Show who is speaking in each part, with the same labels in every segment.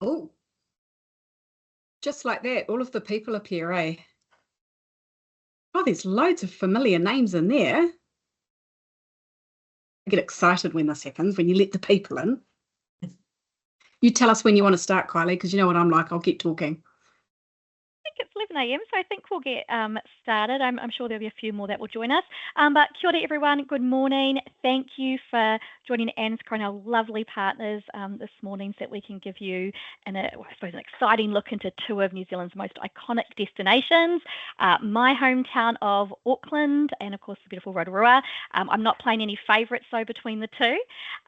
Speaker 1: Oh, just like that, all of the people appear, eh? Oh, there's loads of familiar names in there. I get excited when this happens, when you let the people in. You tell us when you want to start, Kylie, because you know what I'm like. I'll keep talking.
Speaker 2: It's 11 a.m., so I think we'll get started. I'm sure there'll be a few more that will join us. But kia ora, everyone. Good morning. Thank you for joining ANZCO and our lovely partners this morning so that we can give you, I suppose, an exciting look into two of New Zealand's most iconic destinations, my hometown of Auckland and, of course, the beautiful Rotorua. I'm not playing any favourites, though, between the two,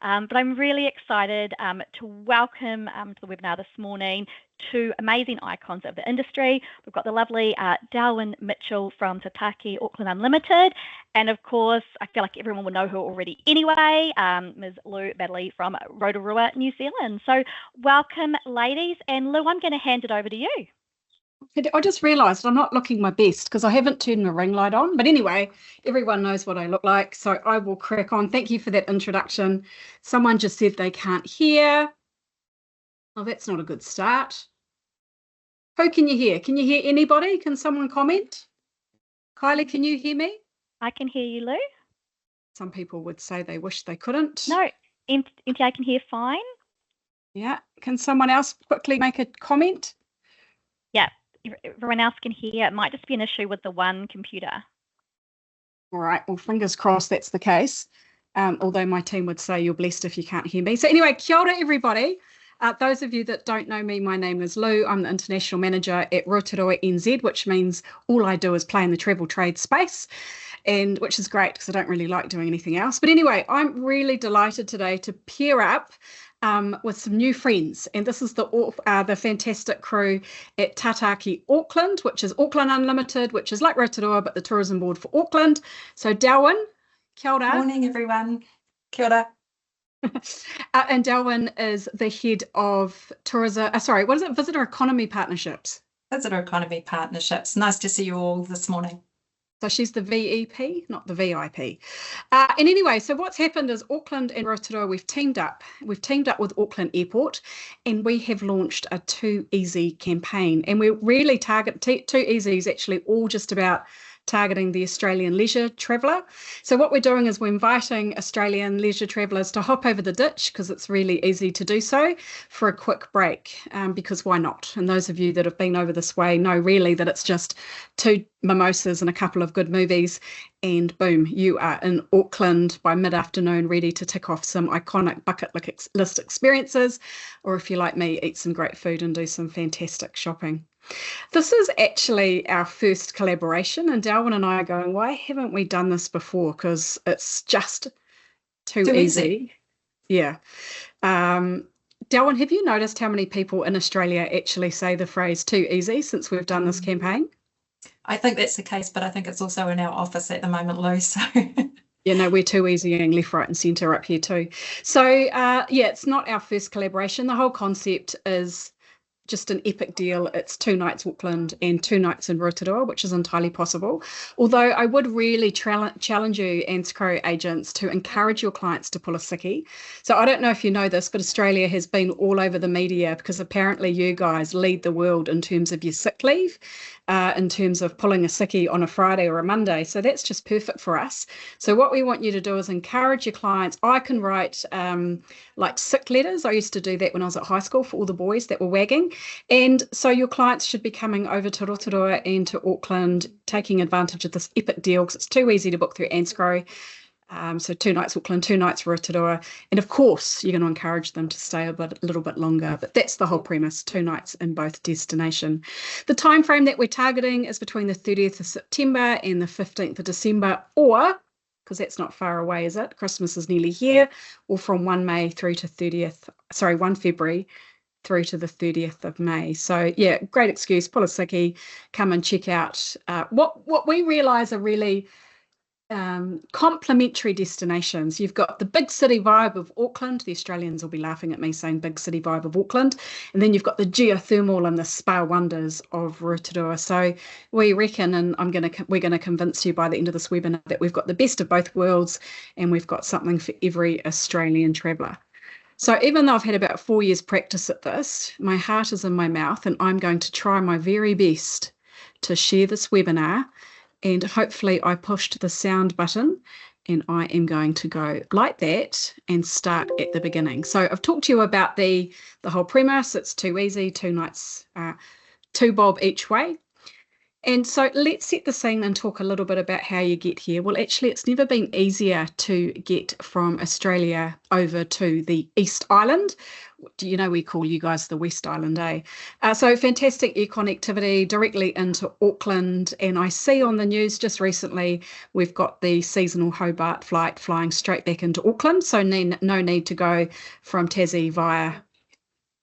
Speaker 2: but I'm really excited to welcome to the webinar this morning two amazing icons of the industry. We've got the lovely Darwin Mitchell from Tataki Auckland Unlimited, and of course, I feel like everyone will know her already anyway, Ms. Lou Baddeley from Rotorua, New Zealand. So welcome, ladies, and Lou, I'm going to hand it over to you.
Speaker 1: I just realised I'm not looking my best because I haven't turned my ring light on. But anyway, everyone knows what I look like, so I will crack on. Thank you for that introduction. Someone just said they can't hear. Oh, that's not a good start. Who can you hear? Can you hear anybody? Can someone comment? Kylie, can you hear me?
Speaker 2: I can hear you, Lou.
Speaker 1: Some people would say they wish they couldn't.
Speaker 2: No, empty, I can hear fine.
Speaker 1: Yeah. Can someone else quickly make a comment?
Speaker 2: Yeah, everyone else can hear. It might just be an issue with the one computer.
Speaker 1: All right. Well, fingers crossed that's the case. Although my team would say you're blessed if you can't hear me. So anyway, kia ora, everybody. Those of you that don't know me, my name is Lou. I'm the International Manager at Rotorua NZ, which means all I do is play in the travel trade space, and which is great because I don't really like doing anything else. But anyway, I'm really delighted today to pair up with some new friends, and this is the fantastic crew at Tataki Auckland, which is Auckland Unlimited, which is like Rotorua, but the tourism board for Auckland. So Darwin, kia ora.
Speaker 3: Morning, everyone. Kia ora.
Speaker 1: And Darwin is the head of Visitor Economy Partnerships.
Speaker 3: Visitor Economy Partnerships. Nice to see you all this morning.
Speaker 1: So she's the VEP, not the VIP. And anyway, so what's happened is Auckland and Rotorua, we've teamed up. We've teamed up with Auckland Airport, and we have launched a Too Easy campaign. And we really target Too Easy is actually all just about targeting the Australian leisure traveller. So what we're doing is we're inviting Australian leisure travellers to hop over the ditch, because it's really easy to do so, for a quick break, because why not? And those of you that have been over this way know really that it's just 2 mimosas and a couple of good movies, and boom, you are in Auckland by mid-afternoon, ready to tick off some iconic bucket list experiences, or if you're like me, eat some great food and do some fantastic shopping. This is actually our first collaboration, and Darwin and I are going, why haven't we done this before? Because it's just too easy. Yeah. Darwin, have you noticed how many people in Australia actually say the phrase too easy since we've done this campaign?
Speaker 3: I think that's the case, but I think it's also in our office at the moment, Lou. So
Speaker 1: yeah, no, we're too easying left, right and centre up here too. So yeah, it's not our first collaboration. The whole concept is just an epic deal. It's 2 nights Auckland and 2 nights in Rotorua, which is entirely possible. Although I would really challenge you, ANZCO agents, to encourage your clients to pull a sickie. So I don't know if you know this, but Australia has been all over the media because apparently you guys lead the world in terms of your sick leave, in terms of pulling a sickie on a Friday or a Monday. So that's just perfect for us. So what we want you to do is encourage your clients. I can write like sick letters. I used to do that when I was at high school for all the boys that were wagging. And so your clients should be coming over to Rotorua and to Auckland, taking advantage of this epic deal because it's too easy to book through ANZCO. So 2 nights Auckland, 2 nights Rotorua. And of course, you're going to encourage them to stay a little bit longer. But that's the whole premise, 2 nights in both destination. The time frame that we're targeting is between the 30th of September and the 15th of December, or, because that's not far away, is it? Christmas is nearly here, or from 1 February through to the 30th of May. So yeah, great excuse, pull a sickie, come and check out what we realise are really complementary destinations. You've got the big city vibe of Auckland. The Australians will be laughing at me saying big city vibe of Auckland. And then you've got the geothermal and the spa wonders of Rotorua. So we reckon, and we're going to convince you by the end of this webinar, that we've got the best of both worlds and we've got something for every Australian traveller. So even though I've had about 4 years practice at this, my heart is in my mouth and I'm going to try my very best to share this webinar, and hopefully I pushed the sound button and I am going to go like that and start at the beginning. So I've talked to you about the whole premise. It's too easy, 2 nights, 2 bob each way. And so let's set the scene and talk a little bit about how you get here. Well, actually, it's never been easier to get from Australia over to the East Island. Do you know we call you guys the West Island, eh? So fantastic air connectivity directly into Auckland. And I see on the news just recently, we've got the seasonal Hobart flight flying straight back into Auckland. So no need to go from Tassie via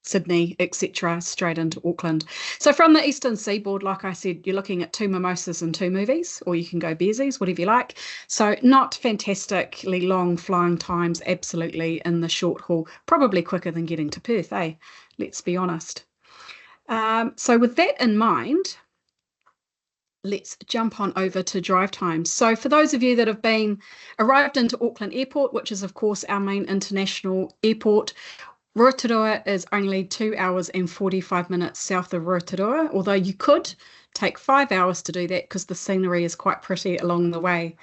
Speaker 1: Sydney, etc., straight into Auckland. So from the eastern seaboard, like I said, you're looking at 2 mimosas and 2 movies, or you can go beersies, whatever you like. So not fantastically long flying times, absolutely in the short haul, probably quicker than getting to Perth, eh? Let's be honest. So with that in mind, let's jump on over to drive times. So for those of you that have arrived into Auckland Airport, which is of course our main international airport, Rotorua is only 2 hours and 45 minutes south of Rotorua, although you could take 5 hours to do that because the scenery is quite pretty along the way.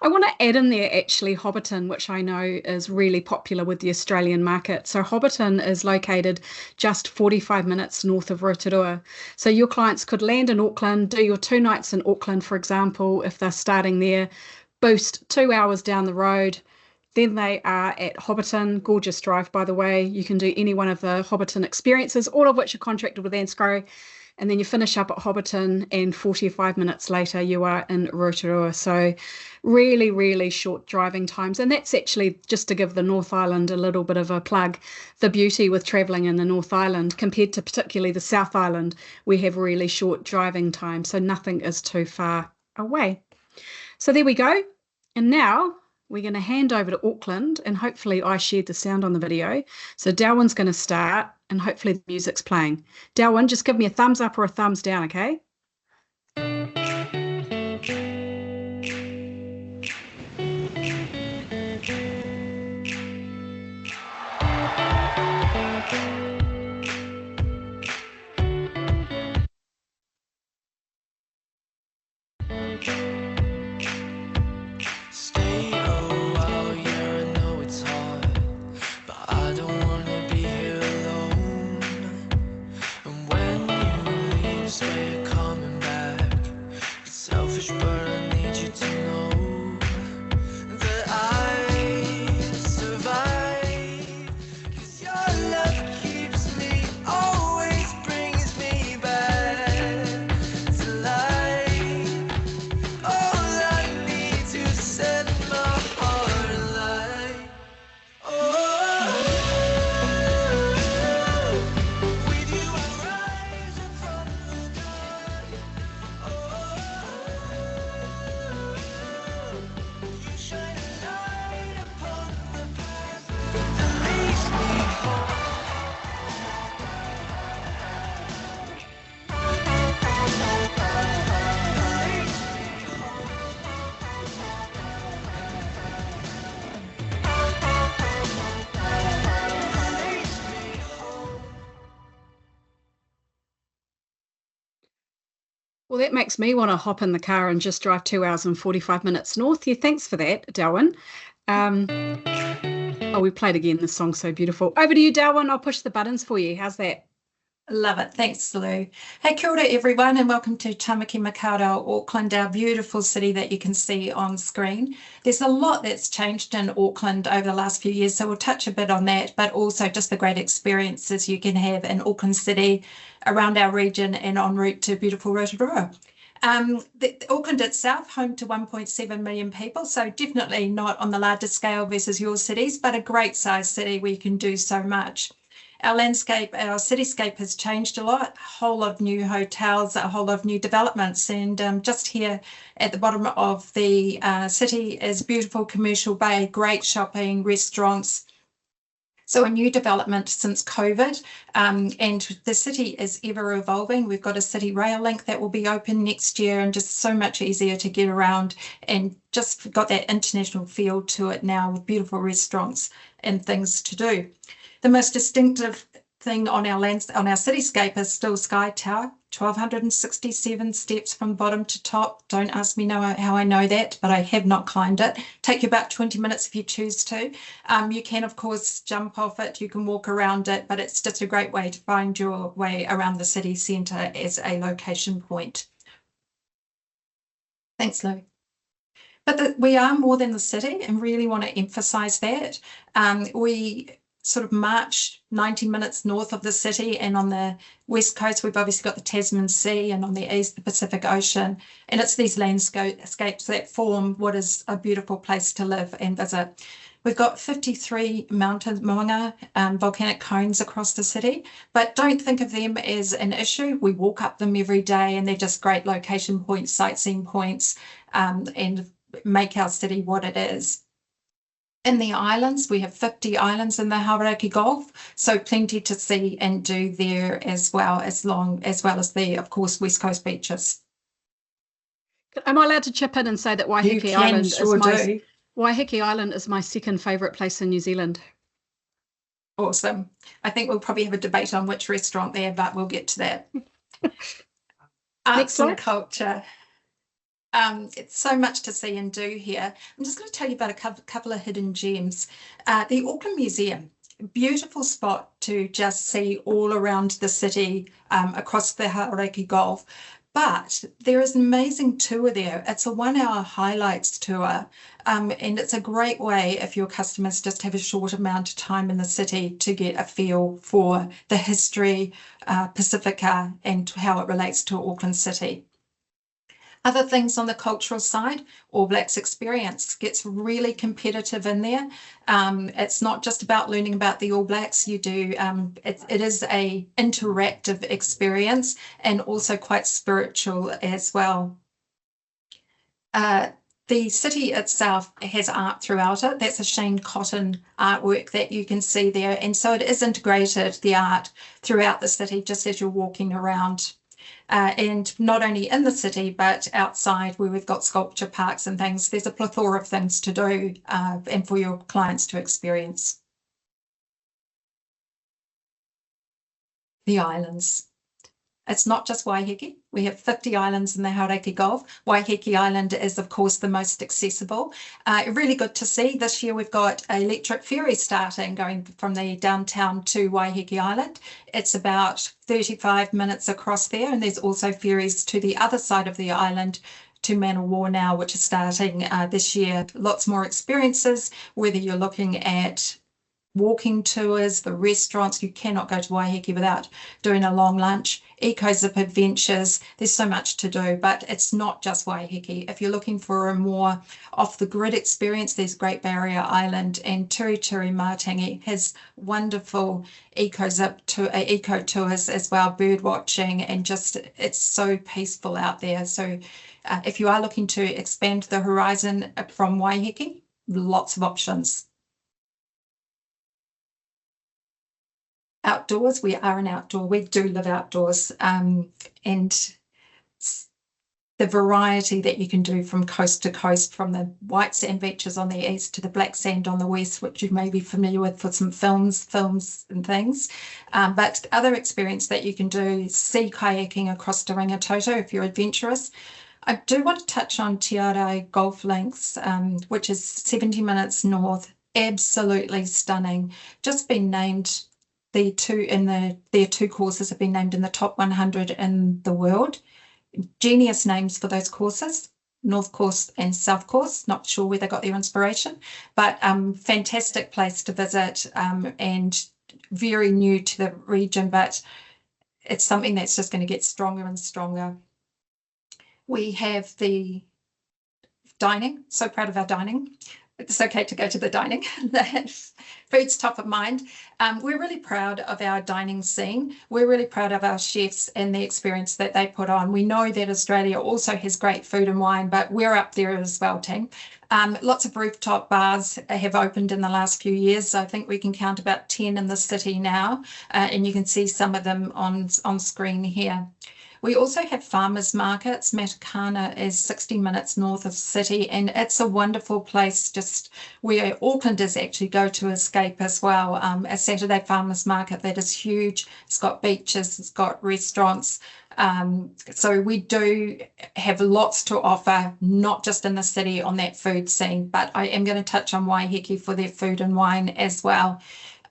Speaker 1: I want to add in there actually Hobbiton, which I know is really popular with the Australian market. So Hobbiton is located just 45 minutes north of Rotorua. So your clients could land in Auckland, do your 2 nights in Auckland, for example, if they're starting there, boost 2 hours down the road. Then they are at Hobbiton, gorgeous drive, by the way. You can do any one of the Hobbiton experiences, all of which are contracted with Ansco. And then you finish up at Hobbiton and 45 minutes later, you are in Rotorua. So really, really short driving times. And that's actually, just to give the North Island a little bit of a plug, the beauty with travelling in the North Island compared to particularly the South Island, we have really short driving times. So nothing is too far away. So there we go. And now we're going to hand over to Auckland, and hopefully I shared the sound on the video. So Darwin's going to start and hopefully the music's playing. Darwin, just give me a thumbs up or a thumbs down, okay? Well, that makes me want to hop in the car and just drive 2 hours and 45 minutes north. Yeah, thanks for that, Darwin. Oh, we played again. The song's so beautiful. Over to you, Darwin. I'll push the buttons for you. How's that?
Speaker 3: Love it. Thanks, Lou. Hey, kia ora, everyone, and welcome to Tamaki Makaurau, Auckland, our beautiful city that you can see on screen. There's a lot that's changed in Auckland over the last few years, so we'll touch a bit on that, but also just the great experiences you can have in Auckland City, around our region, and en route to beautiful Rotorua. Auckland itself, home to 1.7 million people, so definitely not on the largest scale versus your cities, but a great sized city where you can do so much. Our landscape, our cityscape has changed a lot, a whole lot of new hotels, a whole lot of new developments, and just here at the bottom of the city is beautiful commercial bay, great shopping, restaurants. So a new development since COVID, and the city is ever evolving. We've got a city rail link that will be open next year and just so much easier to get around, and just got that international feel to it now with beautiful restaurants and things to do. The most distinctive thing on our cityscape is still Sky Tower, 1,267 steps from bottom to top. Don't ask me how I know that, but I have not climbed it. Take you about 20 minutes if you choose to. You can, of course, jump off it. You can walk around it, but it's just a great way to find your way around the city centre as a location point. Thanks, Lou. But we are more than the city, and really want to emphasise that. We sort of march 90 minutes north of the city, and on the west coast we've obviously got the Tasman Sea, and on the east the Pacific Ocean, and it's these landscapes that form what is a beautiful place to live and visit. We've got 53 mountain volcanic cones across the city, but don't think of them as an issue. We walk up them every day, and they're just great location points, sightseeing points, and make our city what it is. In the islands, we have 50 islands in the Hauraki Gulf, so plenty to see and do there as well as the, of course, West Coast beaches.
Speaker 1: Am I allowed to chip in and say that Waiheke Island is my second favourite place in New Zealand?
Speaker 3: Awesome. I think we'll probably have a debate on which restaurant there, but we'll get to that. Arts and culture. It's so much to see and do here. I'm just going to tell you about a couple of hidden gems. The Auckland Museum, beautiful spot to just see all around the city, across the Hauraki Gulf. But there is an amazing tour there. It's a 1-hour highlights tour, and it's a great way if your customers just have a short amount of time in the city to get a feel for the history, Pacifica, and how it relates to Auckland City. Other things on the cultural side, All Blacks Experience gets really competitive in there. It's not just about learning about the All Blacks. You do, it is a interactive experience and also quite spiritual as well. The city itself has art throughout it. That's a Shane Cotton artwork that you can see there. And so it is integrated, the art, throughout the city, just as you're walking around. And not only in the city, but outside where we've got sculpture parks and things. There's a plethora of things to do and for your clients to experience. The islands. It's not just Waiheke. We have 50 islands in the Hauraki Gulf. Waiheke Island is, of course, the most accessible. Really good to see. This year we've got an electric ferry starting, going from the downtown to Waiheke Island. It's about 35 minutes across there, and there's also ferries to the other side of the island to Manawa now, which is starting this year. Lots more experiences, whether you're looking at walking tours, the restaurants. You cannot go to Waiheke without doing a long lunch. Eco-zip adventures, there's so much to do, but it's not just Waiheke. If you're looking for a more off-the-grid experience, there's Great Barrier Island, and Turi Matangi has wonderful eco-zip eco tours as well, bird watching, and just it's so peaceful out there. So if you are looking to expand the horizon from Waiheke, lots of options. Outdoors, we are an outdoor, we do live outdoors, and the variety that you can do from coast to coast, from the white sand beaches on the east to the black sand on the west, which you may be familiar with for some films and things. But other experience that you can do, sea kayaking across to Rangitoto if you're adventurous. I do want to touch on Te Arai Golf Links, which is 70 minutes north, absolutely stunning. Just been named their two courses have been named in the top 100 in the world. Genius names for those courses, North Course and South Course. Not sure where they got their inspiration, but fantastic place to visit, and very new to the region, but it's something that's just going to get stronger and stronger. We have the dining, so proud of our dining. It's okay to go to the dining. Food's top of mind. We're really proud of our dining scene. We're really proud of our chefs and the experience that they put on. We know that Australia also has great food and wine, but we're up there as well, team. Lots of rooftop bars have opened in the last few years. So I think we can count about 10 in the city now, and you can see some of them on screen here. We also have farmers markets. Matakana is 60 minutes north of the city, and it's a wonderful place just where Aucklanders actually go to escape as well. A Saturday farmers market that is huge. It's got beaches, it's got restaurants. So we do have lots to offer, not just in the city on that food scene, but I am going to touch on Waiheke for their food and wine as well.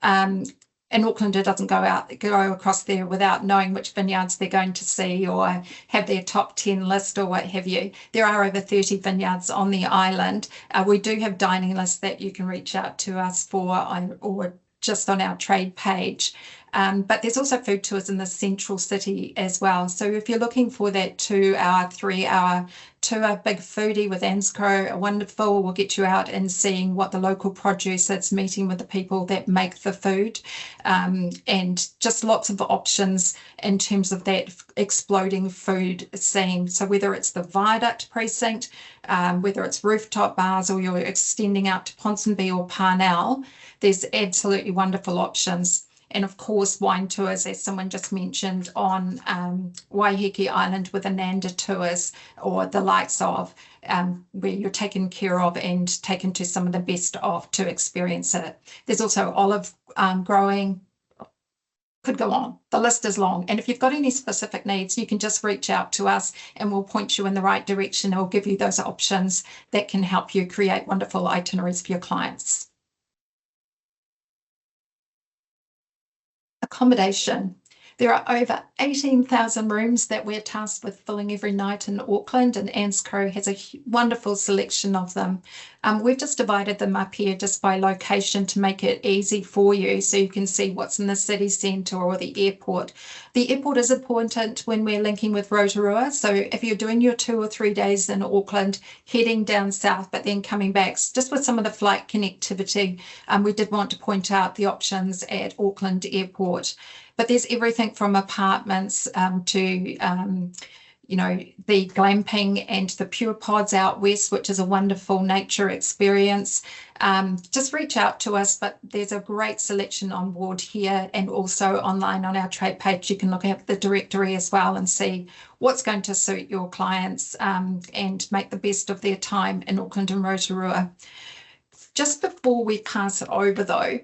Speaker 3: An Aucklander doesn't go across there without knowing which vineyards they're going to see or have their top 10 list or what have you. There are over 30 vineyards on the island. We do have dining lists that you can reach out to us for or just on our trade page. But there's also food tours in the central city as well. So if you're looking for that 2-hour, 3-hour tour, big foodie with Anscrow, wonderful. We'll get you out and seeing what the local produce is, meeting with the people that make the food, and just lots of options in terms of that exploding food scene. So whether it's the Viaduct precinct, whether it's rooftop bars, or you're extending out to Ponsonby or Parnell, there's absolutely wonderful options. And of course, wine tours, as someone just mentioned, on Waiheke Island with Ananda Tours, or the likes of, where you're taken care of and taken to some of the best of to experience it. There's also olive growing. Could go on. The list is long. And if you've got any specific needs, you can just reach out to us and we'll point you in the right direction. We'll give you those options that can help you create wonderful itineraries for your clients. Accommodation. There are over 18,000 rooms that we're tasked with filling every night in Auckland, and Anscrow has a wonderful selection of them. We've just divided them up here just by location to make it easy for you, so you can see what's in the city centre or the airport. The airport is important when we're linking with Rotorua, so if you're doing your 2 or 3 days in Auckland, heading down south but then coming back, just with some of the flight connectivity, we did want to point out the options at Auckland Airport. But there's everything from apartments to, the glamping and the pure pods out west, which is a wonderful nature experience. Just reach out to us, but there's a great selection on board here and also online on our trade page. You can look at the directory as well and see what's going to suit your clients and make the best of their time in Auckland and Rotorua. Just before we pass it over though,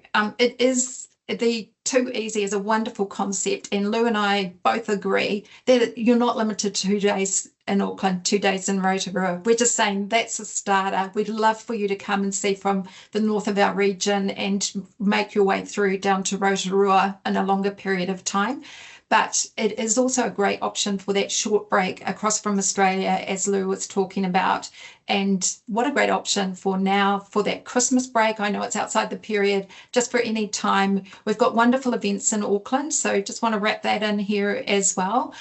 Speaker 3: the Too Easy is a wonderful concept, and Lou and I both agree that you're not limited to 2 days in Auckland, 2 days in Rotorua. We're just saying that's a starter. We'd love for you to come and see from the north of our region and make your way through down to Rotorua in a longer period of time. But it is also a great option for that short break across from Australia, as Lou was talking about. And what a great option for now, for that Christmas break. I know it's outside the period, just for any time. We've got wonderful events in Auckland, so just want to wrap that in here as well.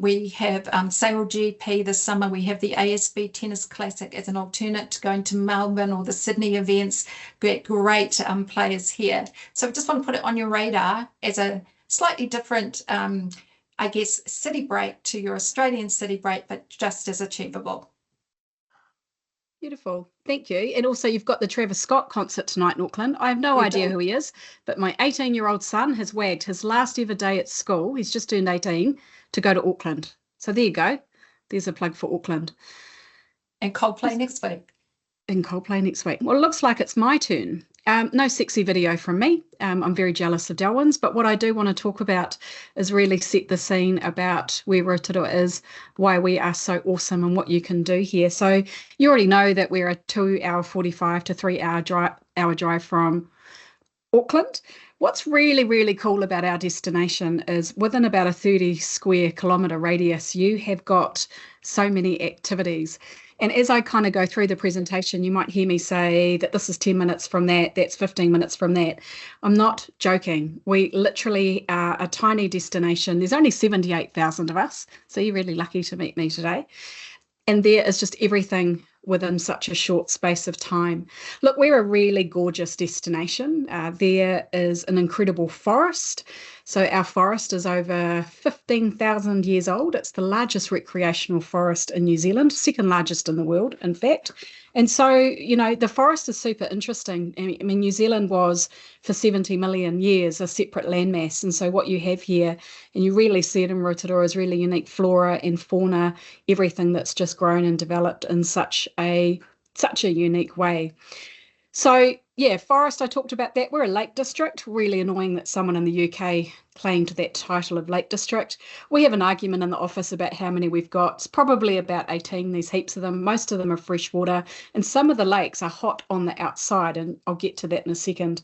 Speaker 3: We have Sail GP this summer. We have the ASB Tennis Classic as an alternate to going to Melbourne or the Sydney events. Great players here. So I just want to put it on your radar as a slightly different, city break to your Australian city break, but just as achievable.
Speaker 1: Beautiful. Thank you. And also you've got the Travis Scott concert tonight in Auckland. I have no idea who he is, but my 18-year-old son has wagged his last ever day at school. He's just turned 18 to go to Auckland. So there you go. There's a plug for Auckland.
Speaker 3: And Coldplay next week.
Speaker 1: And Coldplay next week. Well, it looks like it's my turn. No sexy video from me. I'm very jealous of Delwyn's, but what I do want to talk about is really set the scene about where Rotorua is, why we are so awesome and what you can do here. So you already know that we're a 2-hour 45 to 3-hour drive from Auckland. What's really, really cool about our destination is within about a 30 square kilometre radius, you have got so many activities. And as I kind of go through the presentation, you might hear me say that this is 10 minutes from that, that's 15 minutes from that. I'm not joking. We literally are a tiny destination. There's only 78,000 of us, so you're really lucky to meet me today. And there is just everything within such a short space of time. Look, we're a really gorgeous destination. There is an incredible forest. So our forest is over 15,000 years old. It's the largest recreational forest in New Zealand, second largest in the world, in fact. And so, the forest is super interesting. I mean, New Zealand was for 70 million years a separate landmass. And so what you have here, and you really see it in Rotorua, is really unique flora and fauna, everything that's just grown and developed in such a unique way. So, yeah, forest, I talked about that. We're a lake district. Really annoying that someone in the UK claimed that title of lake district. We have an argument in the office about how many we've got. It's probably about 18, there's heaps of them. Most of them are freshwater, and some of the lakes are hot on the outside, and I'll get to that in a second.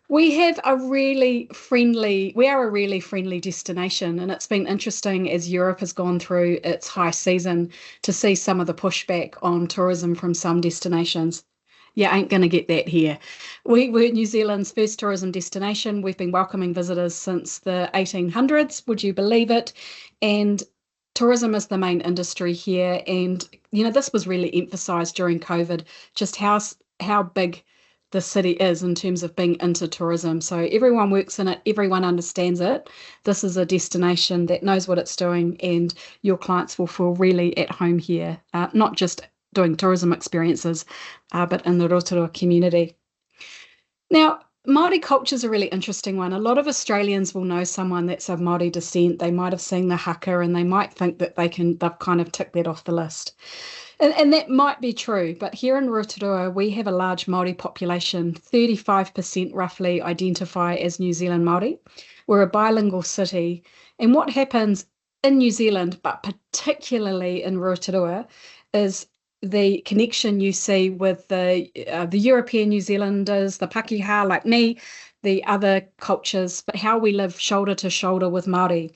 Speaker 1: We are a really friendly destination, and it's been interesting as Europe has gone through its high season to see some of the pushback on tourism from some destinations. You ain't going to get that here. We're New Zealand's first tourism destination. We've been welcoming visitors since the 1800s, would you believe it? And tourism is the main industry here. And, this was really emphasised during COVID, just how big the city is in terms of being into tourism. So everyone works in it, everyone understands it. This is a destination that knows what it's doing, and your clients will feel really at home here, not just doing tourism experiences, but in the Rotorua community. Now, Māori culture is a really interesting one. A lot of Australians will know someone that's of Māori descent. They might have seen the haka, and they might think that they've kind of ticked that off the list. And that might be true, but here in Rotorua, we have a large Māori population. 35% roughly identify as New Zealand Māori. We're a bilingual city. And what happens in New Zealand, but particularly in Rotorua, is the connection you see with the European New Zealanders, the Pakeha like me, the other cultures, but how we live shoulder to shoulder with Māori.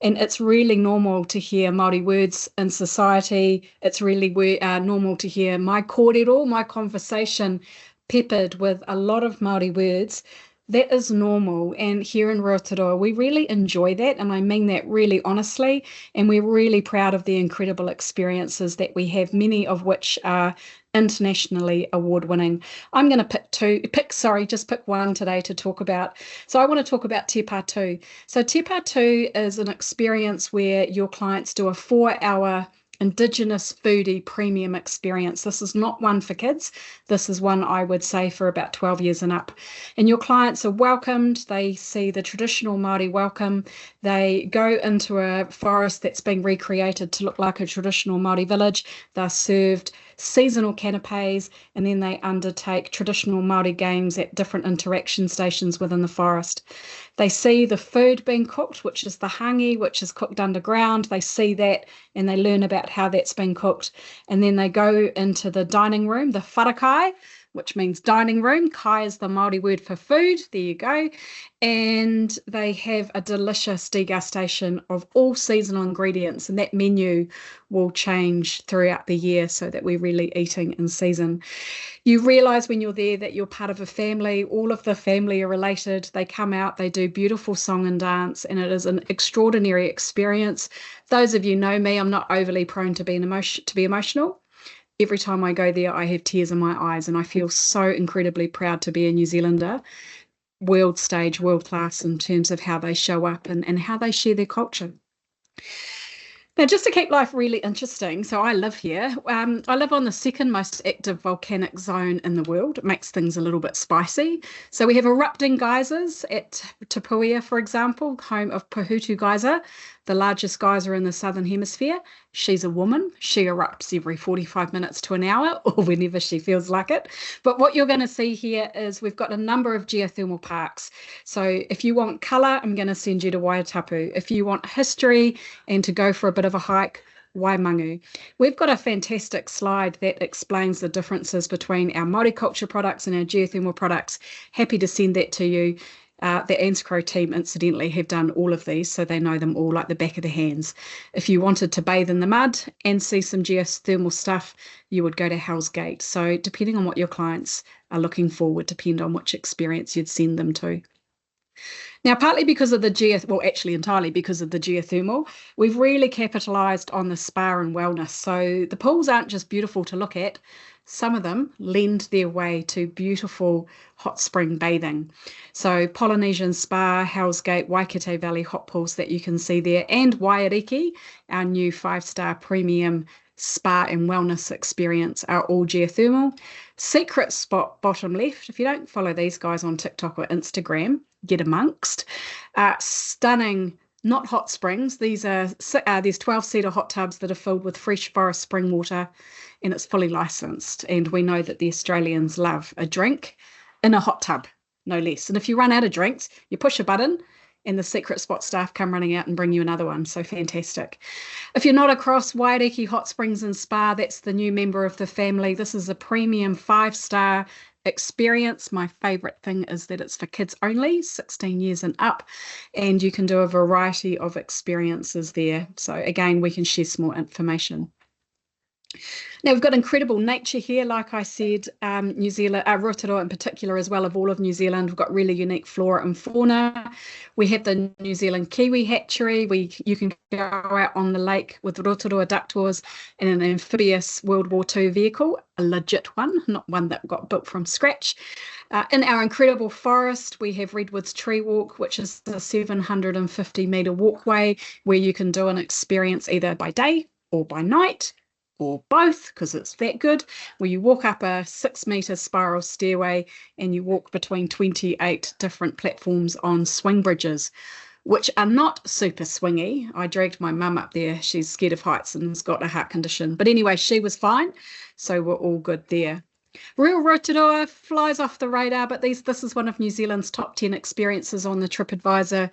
Speaker 1: And it's really normal to hear Māori words in society. It's really normal to hear my kōrero, my conversation, peppered with a lot of Māori words. That is normal. And here in Rotorua, we really enjoy that. And I mean that really honestly. And we're really proud of the incredible experiences that we have, many of which are internationally award-winning. I'm going to pick one today to talk about. So I want to talk about Te Pātū. So Te Pātū is an experience where your clients do a 4-hour Indigenous foodie premium experience. This is not one for kids. This is one I would say for about 12 years and up. And your clients are welcomed. They see the traditional Māori welcome. They go into a forest that's been recreated to look like a traditional Māori village. They're served seasonal canapes, and then they undertake traditional Māori games at different interaction stations within the forest. They see the food being cooked, which is the hangi, which is cooked underground. They see that and they learn about how that's been cooked. And then they go into the dining room, the wharakai, which means dining room. Kai is the Māori word for food. There you go. And they have a delicious degustation of all seasonal ingredients, and that menu will change throughout the year so that we're really eating in season. You realise when you're there that you're part of a family. All of the family are related. They come out, they do beautiful song and dance, and it is an extraordinary experience. Those of you know me, I'm not overly prone to be emotional. Every time I go there, I have tears in my eyes, and I feel so incredibly proud to be a New Zealander, world stage, world class in terms of how they show up and how they share their culture. Now, just to keep life really interesting, so I live here. I live on the second most active volcanic zone in the world. It makes things a little bit spicy. So we have erupting geysers at Tapuia, for example, home of Pohutu Geyser, the largest geyser in the southern hemisphere. She's a woman. She erupts every 45 minutes to an hour or whenever she feels like it. But what you're going to see here is we've got a number of geothermal parks. So if you want colour, I'm going to send you to Waitapu. If you want history and to go for a bit of a hike, Waimangu. We've got a fantastic slide that explains the differences between our Māori culture products and our geothermal products. Happy to send that to you. The ANZCRO team, incidentally, have done all of these, so they know them all like the back of their hands. If you wanted to bathe in the mud and see some geothermal stuff, you would go to Hell's Gate. So depending on what your clients are looking for would depend on which experience you'd send them to. Now, partly because of actually entirely because of the geothermal, we've really capitalised on the spa and wellness. So the pools aren't just beautiful to look at. Some of them lend their way to beautiful hot spring bathing. So Polynesian Spa, Hell's Gate, Waikato Valley hot pools that you can see there, and Wairiki, our new 5-star premium spa and wellness experience, are all geothermal. Secret spot bottom left, if you don't follow these guys on TikTok or Instagram, get amongst. Stunning, not hot springs. There's 12-seater hot tubs that are filled with fresh forest spring water, and it's fully licensed. And we know that the Australians love a drink in a hot tub, no less. And if you run out of drinks, you push a button and the Secret Spot staff come running out and bring you another one. So fantastic. If you're not across Wairiki Hot Springs and Spa, that's the new member of the family. This is a premium 5-star experience. My favorite thing is that it's for kids only, 16 years and up, and you can do a variety of experiences there. So again, we can share some more information. Now, we've got incredible nature here, like I said, New Zealand, Rotorua in particular as well, of all of New Zealand. We've got really unique flora and fauna. We have the New Zealand Kiwi hatchery. You can go out on the lake with Rotorua duck tours in an amphibious World War II vehicle, a legit one, not one that got built from scratch. In our incredible forest, we have Redwoods Tree Walk, which is a 750-metre walkway where you can do an experience either by day or by night, or both, because it's that good, where you walk up a 6-metre spiral stairway and you walk between 28 different platforms on swing bridges, which are not super swingy. I dragged my mum up there. She's scared of heights and has got a heart condition. But anyway, she was fine, so we're all good there. Real Rotorua flies off the radar, but this is one of New Zealand's top 10 experiences on the TripAdvisor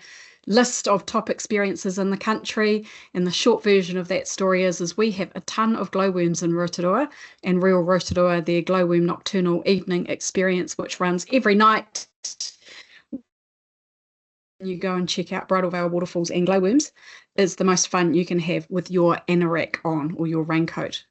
Speaker 1: list of top experiences in the country. And the short version of that story is we have a ton of glowworms in Rotorua, and Real Rotorua, their glowworm nocturnal evening experience, which runs every night. You go and check out Bridal Veil waterfalls and glowworms, is the most fun you can have with your anorak on or your raincoat.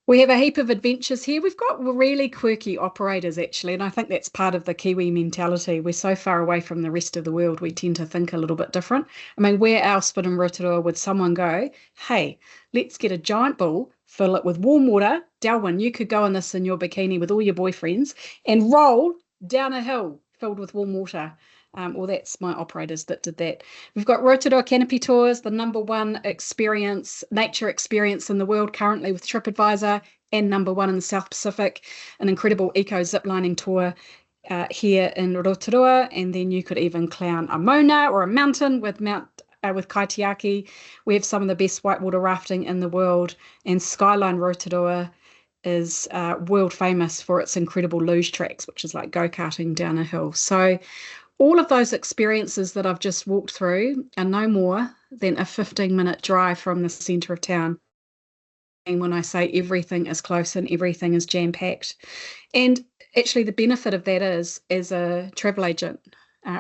Speaker 1: We have a heap of adventures here. We've got really quirky operators, actually, and I think that's part of the Kiwi mentality. We're so far away from the rest of the world, we tend to think a little bit different. I mean, where else but in Rotorua would someone go, hey, let's get a giant bowl, fill it with warm water. Delwyn, you could go in this in your bikini with all your boyfriends and roll down a hill filled with warm water. Well, that's my operators that did that. We've got Rotorua Canopy Tours, the #1 nature experience in the world currently with TripAdvisor, and #1 in the South Pacific, an incredible eco ziplining tour here in Rotorua. And then you could even climb a Mona or a mountain with Kaitiaki. We have some of the best whitewater rafting in the world, and Skyline Rotorua is world famous for its incredible luge tracks, which is like go-karting down a hill. So all of those experiences that I've just walked through are no more than a 15-minute drive from the centre of town. And when I say everything is close and everything is jam-packed. And actually the benefit of that is, as a travel agent,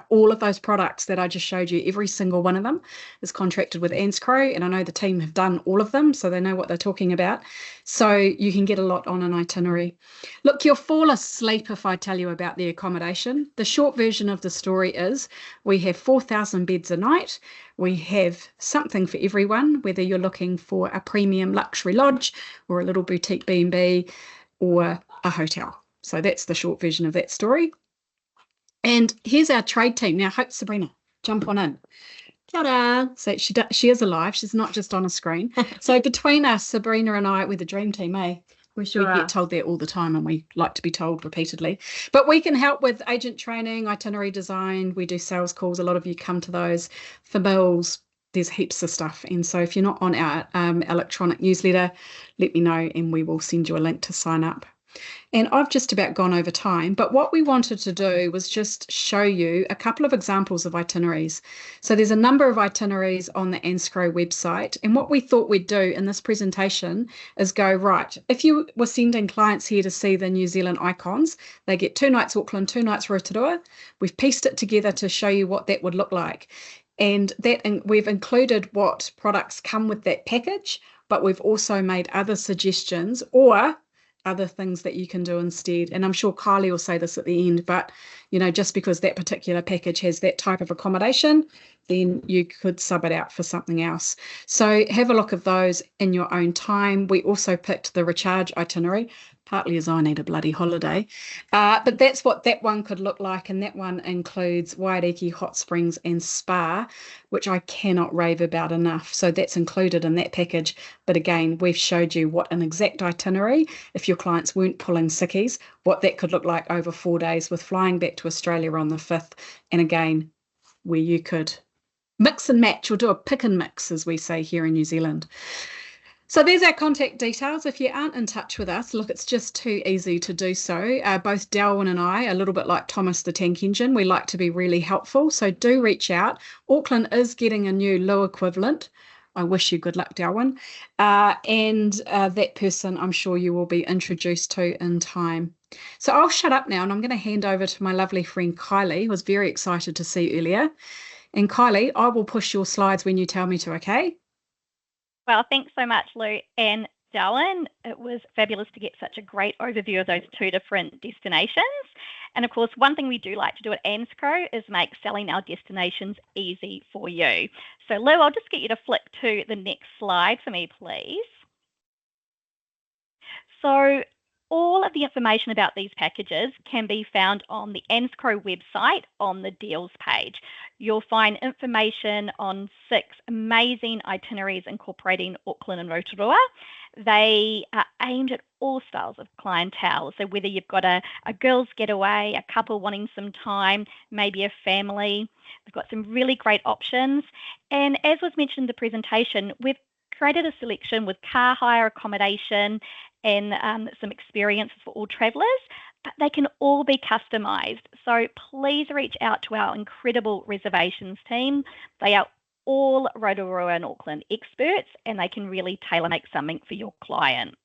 Speaker 1: all of those products that I just showed you, every single one of them is contracted with Anscrow, and I know the team have done all of them, so they know what they're talking about. So you can get a lot on an itinerary. Look, you'll fall asleep if I tell you about the accommodation. The short version of the story is we have 4,000 beds a night. We have something for everyone, whether you're looking for a premium luxury lodge or a little boutique B&B or a hotel. So that's the short version of that story. And here's our trade team. Now, hope Sabrina, jump on in. Ta-da! So she is alive. She's not just on a screen. So between us, Sabrina and I, we're the dream team, eh? We get told that all the time, and we like to be told repeatedly. But we can help with agent training, itinerary design. We do sales calls. A lot of you come to those. For bills, there's heaps of stuff. And so if you're not on our electronic newsletter, let me know and we will send you a link to sign up. And I've just about gone over time, but what we wanted to do was just show you a couple of examples of itineraries. So there's a number of itineraries on the Anscrow website, and what we thought we'd do in this presentation is go, right, if you were sending clients here to see the New Zealand icons, they get 2 nights Auckland, 2 nights Rotorua. We've pieced it together to show you what that would look like. And we've included what products come with that package, but we've also made other suggestions or other things that you can do instead. And I'm sure Kylie will say this at the end, but just because that particular package has that type of accommodation, then you could sub it out for something else. So have a look at those in your own time. We also picked the recharge itinerary, partly as I need a bloody holiday. But that's what that one could look like. And that one includes Wairiki Hot Springs and Spa, which I cannot rave about enough. So that's included in that package. But again, we've showed you what an exact itinerary, if your clients weren't pulling sickies, what that could look like over 4 days with flying back to Australia on the 5th. And again, where you could mix and match or do a pick and mix, as we say here in New Zealand. So there's our contact details. If you aren't in touch with us, look, it's just too easy to do so. Both Darwin and I, a little bit like Thomas the Tank Engine, we like to be really helpful. So do reach out. Auckland is getting a new Lou equivalent. I wish you good luck, Darwin. And that person, I'm sure you will be introduced to in time. So I'll shut up now, and I'm going to hand over to my lovely friend Kylie, who was very excited to see earlier. And Kylie, I will push your slides when you tell me to, okay?
Speaker 2: Well, thanks so much, Lou and Darwin. It was fabulous to get such a great overview of those 2 different destinations. And of course, one thing we do like to do at ANZCO is make selling our destinations easy for you. So Lou, I'll just get you to flick to the next slide for me, please. So all of the information about these packages can be found on the ANZCO website on the deals page. You'll find information on 6 amazing itineraries incorporating Auckland and Rotorua. They are aimed at all styles of clientele. So whether you've got a girls' getaway, a couple wanting some time, maybe a family, they've got some really great options. And as was mentioned in the presentation, we've created a selection with car hire, accommodation, and some experiences for all travellers, but they can all be customised. So please reach out to our incredible reservations team. They are all Rotorua and Auckland experts, and they can really tailor make something for your client.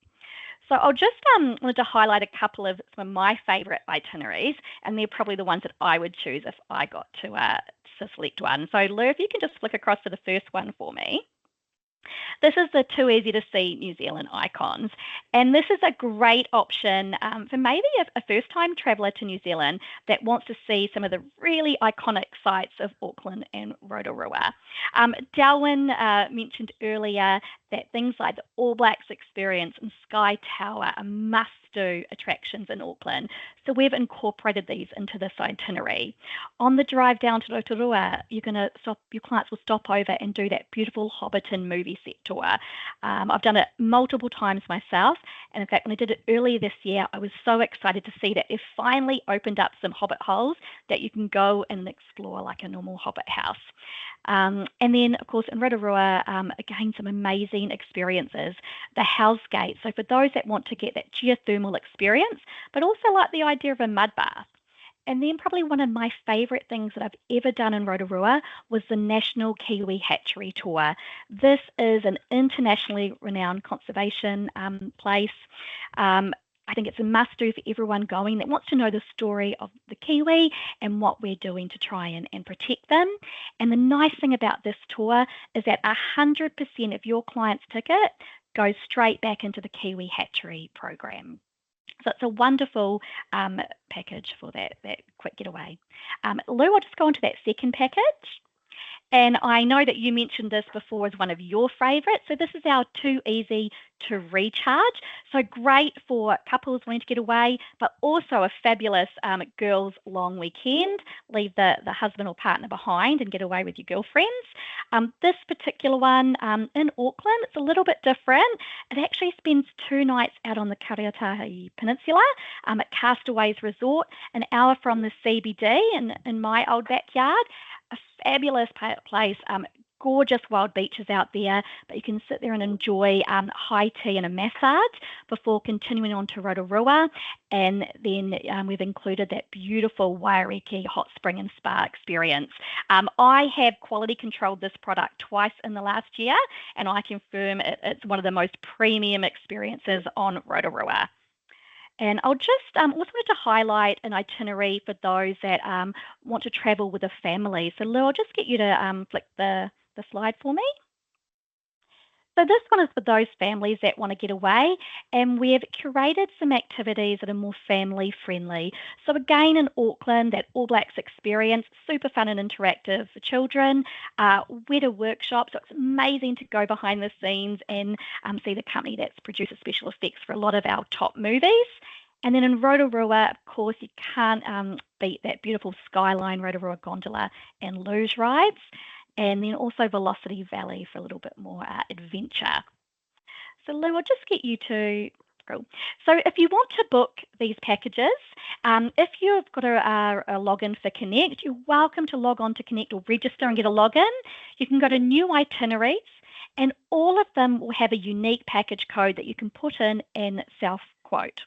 Speaker 2: So I'll just wanted to highlight a couple of some of my favourite itineraries, and they're probably the ones that I would choose if I got to select one. So Lou, if you can just flick across to the first one for me. This is the Too Easy to See New Zealand icons. And this is a great option for maybe a first-time traveller to New Zealand that wants to see some of the really iconic sites of Auckland and Rotorua. Darwin mentioned earlier that things like the All Blacks Experience and Sky Tower are must-do attractions in Auckland. So we've incorporated these into this itinerary. On the drive down to Rotorua, your clients will stop over and do that beautiful Hobbiton movie set tour. I've done it multiple times myself, and in fact, when I did it earlier this year, I was so excited to see that they've finally opened up some Hobbit holes that you can go and explore like a normal Hobbit house. And then, of course, in Rotorua, again, some amazing experiences. The Hell's Gate. So for those that want to get that geothermal experience, but also like the idea of a mud bath. And then probably one of my favourite things that I've ever done in Rotorua was the National Kiwi Hatchery Tour. This is an internationally renowned conservation place. I think it's a must-do for everyone going that wants to know the story of the kiwi and what we're doing to try and protect them. And the nice thing about this tour is that 100% of your client's ticket goes straight back into the Kiwi Hatchery program. So it's a wonderful package for that quick getaway. Lou, I'll just go on to that second package. And I know that you mentioned this before as one of your favourites. So this is our Too Easy to Recharge. So great for couples wanting to get away, but also a fabulous girls' long weekend. Leave the husband or partner behind and get away with your girlfriends. This particular one in Auckland, it's a little bit different. It actually spends 2 nights out on the Kariatahi Peninsula at Castaways Resort, an hour from the CBD in my old backyard. A fabulous place, gorgeous wild beaches out there, but you can sit there and enjoy high tea and a massage before continuing on to Rotorua. And then we've included that beautiful Wairiki hot spring and spa experience. I have quality controlled this product twice in the last year, and I confirm it's one of the most premium experiences on Rotorua. And I'll just also wanted to highlight an itinerary for those that want to travel with a family. So Lou, I'll just get you to flick the slide for me. So this one is for those families that want to get away, and we've curated some activities that are more family friendly. So again, in Auckland, that All Blacks experience, super fun and interactive for children, weather workshops. So it's amazing to go behind the scenes and see the company that's produced special effects for a lot of our top movies. And then in Rotorua, of course, you can't beat that beautiful Skyline Rotorua gondola and luge rides. And then also Velocity Valley for a little bit more adventure. So Lou, I'll just get you to go. So if you want to book these packages, if you've got a login for Connect, you're welcome to log on to Connect or register and get a login. You can go to new itineraries, and all of them will have a unique package code that you can put in and self-quote.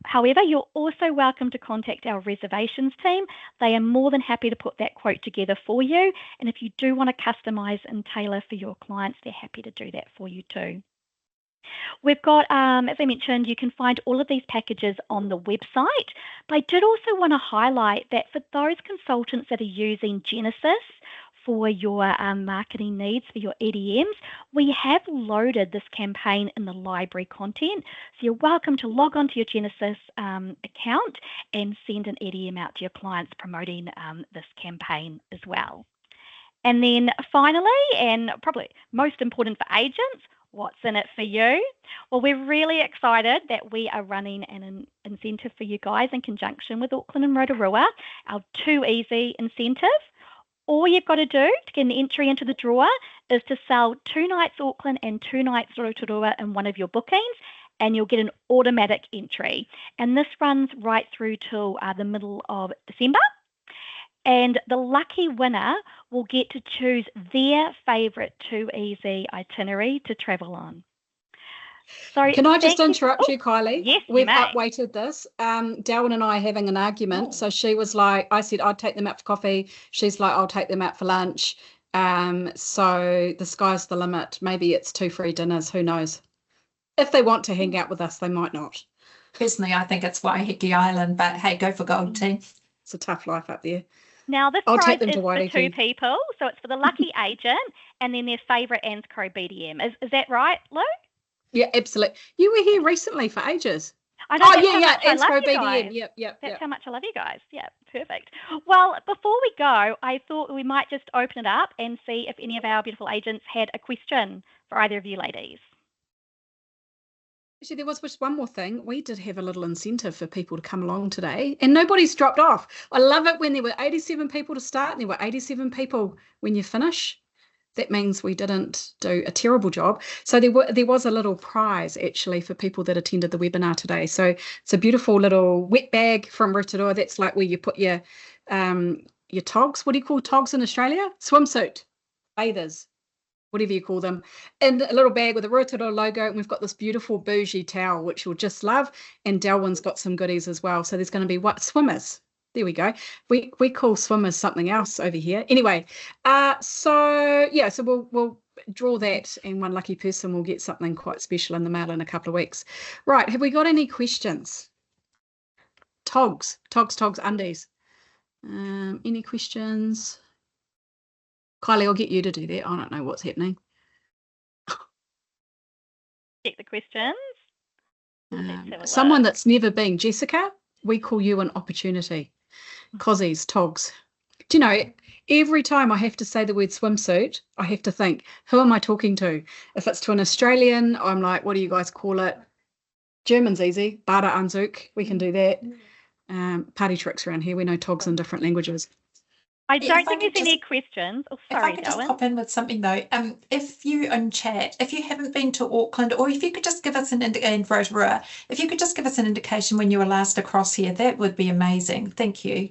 Speaker 2: However, you're also welcome to contact our reservations team. They are more than happy to put that quote together for you. And if you do want to customise and tailor for your clients, they're happy to do that for you too. We've got, as I mentioned, you can find all of these packages on the website. But I did also want to highlight that for those consultants that are using Genesis for your marketing needs, for your EDMs, we have loaded this campaign in the library content. So you're welcome to log on to your Genesis account and send an EDM out to your clients promoting this campaign as well. And then finally, and probably most important for agents, what's in it for you? Well, we're really excited that we are running an incentive for you guys in conjunction with Auckland and Rotorua, our Too Easy incentive. All you've got to do to get an entry into the draw is to sell 2 nights Auckland and 2 nights Rotorua in one of your bookings, and you'll get an automatic entry. And this runs right through till the middle of December. And the lucky winner will get to choose their favourite Too Easy itinerary to travel on.
Speaker 1: So can I just interrupt you, Kylie?
Speaker 2: Yes,
Speaker 1: we've upweighted this. Darwin and I are having an argument. So she was like, I said I'd take them out for coffee. She's like, I'll take them out for lunch. So the sky's the limit. Maybe it's 2 free dinners. Who knows? If they want to hang out with us, they might not.
Speaker 3: Personally, I think it's Waiheke Island, but hey, go for gold, team.
Speaker 1: It's a tough life up there.
Speaker 2: Now, this prize is for 2 people. So it's for the lucky agent and then their favourite Ansco BDM. Is that right, Lou?
Speaker 1: Yeah, absolutely. You were here recently for ages.
Speaker 2: I know. Ansco BDM.
Speaker 1: Yep.
Speaker 2: That's how much I love you guys. Yeah, perfect. Well, before we go, I thought we might just open it up and see if any of our beautiful agents had a question for either of you ladies.
Speaker 1: Actually, there was just one more thing. We did have a little incentive for people to come along today, and nobody's dropped off. I love it when there were 87 people to start and there were 87 people when you finish. That means we didn't do a terrible job. So there was a little prize actually for people that attended the webinar today. So it's a beautiful little wet bag from Rotorua. That's like where you put your togs. What do you call togs in Australia? Swimsuit, bathers, whatever you call them, in a little bag with a Rotorua logo. And we've got this beautiful bougie towel, which you'll just love. And Delwyn's got some goodies as well. So there's going to be swimmers. There we go. We call swimmers something else over here. Anyway, so we'll draw that, and one lucky person will get something quite special in the mail in a couple of weeks. Right, have we got any questions? Togs, undies. Any questions? Kylie, I'll get you to do that. I don't know what's happening.
Speaker 2: Check the questions.
Speaker 1: Someone that's never been. Jessica, we call you an opportunity. Cozies, togs. Do you know, every time I have to say the word swimsuit, I have to think, who am I talking to? If it's to an Australian, I'm like, what do you guys call it? German's easy. Badeanzug, we can do that. Party tricks around here. We know togs in different languages.
Speaker 2: I don't think there's any questions. Oh, sorry,
Speaker 3: if I could just pop in with something though, if you in chat, if you haven't been to Auckland, or if you could just give us an indication, Rotorua, if you could just give us an indication when you were last across here, that would be amazing. Thank you.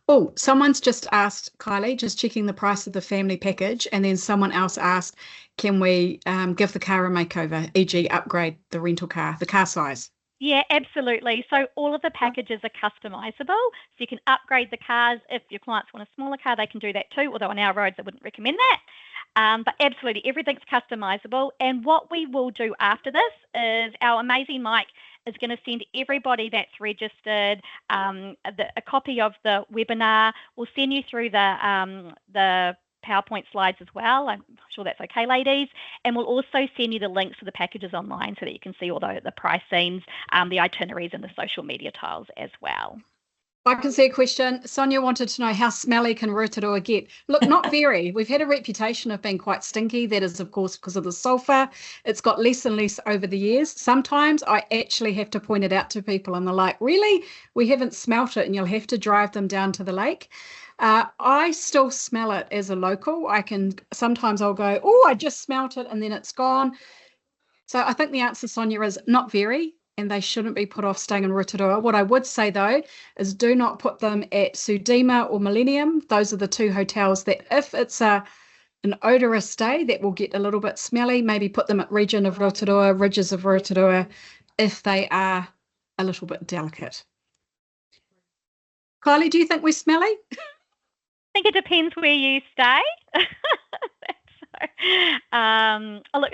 Speaker 1: Oh, someone's just asked, Kylie, just checking the price of the family package, and then someone else asked, can we give the car a makeover, e.g. upgrade the rental car, the car size?
Speaker 2: Yeah, absolutely. So all of the packages are customisable. So you can upgrade the cars. If your clients want a smaller car, they can do that too, although on our roads I wouldn't recommend that. But absolutely, everything's customisable. And what we will do after this is our amazing Mike is going to send everybody that's registered a copy of the webinar. We'll send you through the PowerPoint slides as well. I'm Sure, that's okay, ladies. And we'll also send you the links to the packages online so that you can see all the pricings, the itineraries and the social media tiles as well.
Speaker 1: I can see a question. Sonia wanted to know, how smelly can Rotorua get? Look, not very. We've had a reputation of being quite stinky. That is, of course, because of the sulphur. It's got less and less over the years. Sometimes I actually have to point it out to people and they're like, really? We haven't smelt it, and you'll have to drive them down to the lake. I still smell it as a local. Sometimes I'll go, oh, I just smelt it, and then it's gone. So I think the answer, Sonia, is not very, and they shouldn't be put off staying in Rotorua. What I would say, though, is do not put them at Sudima or Millennium. Those are the two hotels that, if it's an odorous stay that will get a little bit smelly, maybe put them at Region of Rotorua, Ridges of Rotorua, if they are a little bit delicate. Kylie, do you think we're smelly?
Speaker 2: I think it depends where you stay. Look,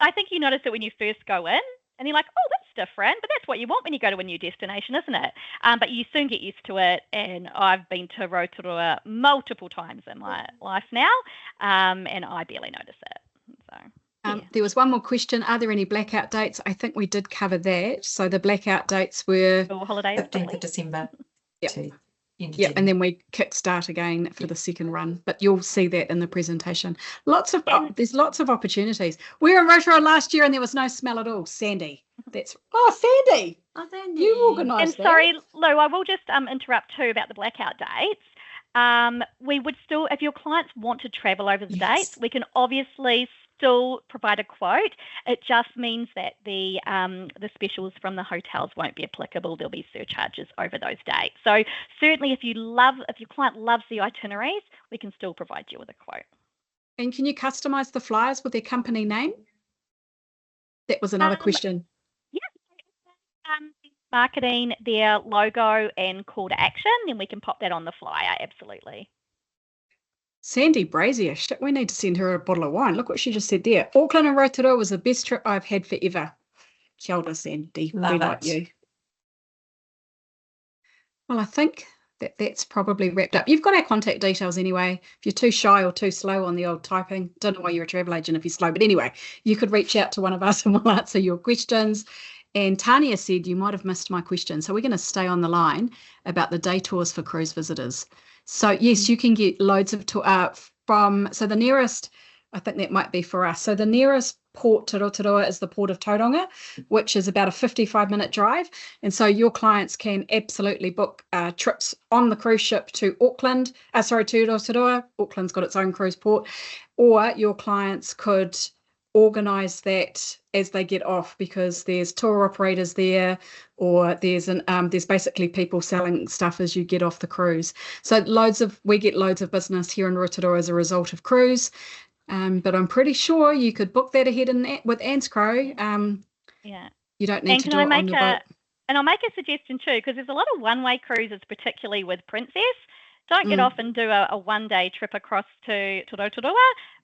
Speaker 2: I think you notice it when you first go in, and you're like, oh, that's different, but that's what you want when you go to a new destination, isn't it? But you soon get used to it, and I've been to Rotorua multiple times in my life now, and I barely notice it. So. Yeah.
Speaker 1: There was one more question. Are there any blackout dates? I think we did cover that. So the blackout dates were
Speaker 2: holidays,
Speaker 3: 15th of December.
Speaker 1: Yep. Yeah, and then we kickstart again for the second run, but you'll see that in the presentation. There's lots of opportunities. We were in Rotorua last year and there was no smell at all. Sandy. Sandy.
Speaker 3: Oh, Sandy.
Speaker 1: You organised that.
Speaker 2: And sorry, Lou, I will just interrupt too about the blackout dates. We would still, if your clients want to travel over the dates, we can obviously still provide a quote. It just means that the specials from the hotels won't be applicable. There'll be surcharges over those dates. So certainly if your client loves the itineraries, we can still provide you with a quote.
Speaker 1: And can you customize the flyers with their company name? That was another question.
Speaker 2: Yeah. Marketing their logo and call to action, then we can pop that on the flyer. Absolutely.
Speaker 1: Sandy Brazier, shit, we need to send her a bottle of wine. Look what she just said there. Auckland and Rotorua was the best trip I've had forever. Kia ora, Sandy.
Speaker 3: Love
Speaker 1: we like you. Well, I think that's probably wrapped up. You've got our contact details anyway. If you're too shy or too slow on the old typing, don't know why you're a travel agent if you're slow. But anyway, you could reach out to one of us and we'll answer your questions. And Tanya said you might have missed my question. So we're going to stay on the line about the day tours for cruise visitors. So, yes, you can get loads of so the nearest, I think that might be for us. So the nearest port to Rotorua is the port of Tauranga, which is about a 55-minute drive. And so your clients can absolutely book trips on the cruise ship to to Rotorua. Auckland's got its own cruise port. Or your clients could organise that as they get off, because there's tour operators there, or there's basically people selling stuff as you get off the cruise. So we get loads of business here in Rotorua as a result of cruise, but I'm pretty sure you could book that ahead with Anne's Crow.
Speaker 2: Yeah,
Speaker 1: you don't need to do it on your boat.
Speaker 2: And I'll make a suggestion too, because there's a lot of one-way cruises, particularly with Princess. Don't get off and do a one-day trip across to Rotorua.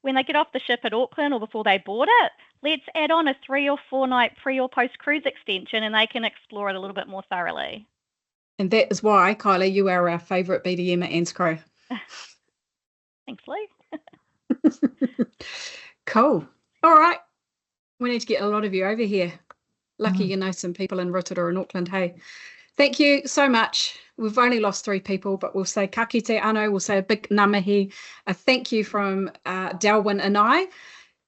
Speaker 2: When they get off the ship at Auckland or before they board it, let's add on a 3 or 4 night pre or post cruise extension, and they can explore it a little bit more thoroughly.
Speaker 1: And that is why, Kylie, you are our favourite BDM at Anne's Crow.
Speaker 2: Thanks, Lou.
Speaker 1: Cool. All right. We need to get a lot of you over here. Lucky you know some people in Rotorua and Auckland, hey. Thank you so much. We've only lost 3 people, but we'll say ka kite anō. We'll say a big namahi. A thank you from Delwyn and I.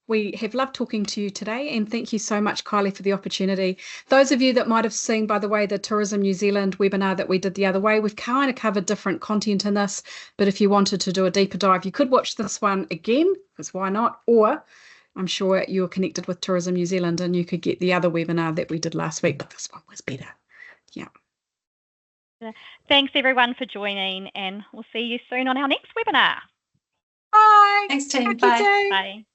Speaker 1: We have loved talking to you today, and thank you so much, Kylie, for the opportunity. Those of you that might have seen, by the way, the Tourism New Zealand webinar that we did the other way, we've kind of covered different content in this, but if you wanted to do a deeper dive, you could watch this one again, because why not? Or I'm sure you're connected with Tourism New Zealand and you could get the other webinar that we did last week, but this one was better. Yeah.
Speaker 2: Thanks everyone for joining, and we'll see you soon on our next webinar.
Speaker 1: Bye.
Speaker 3: Thanks, team.
Speaker 2: Bye. Bye.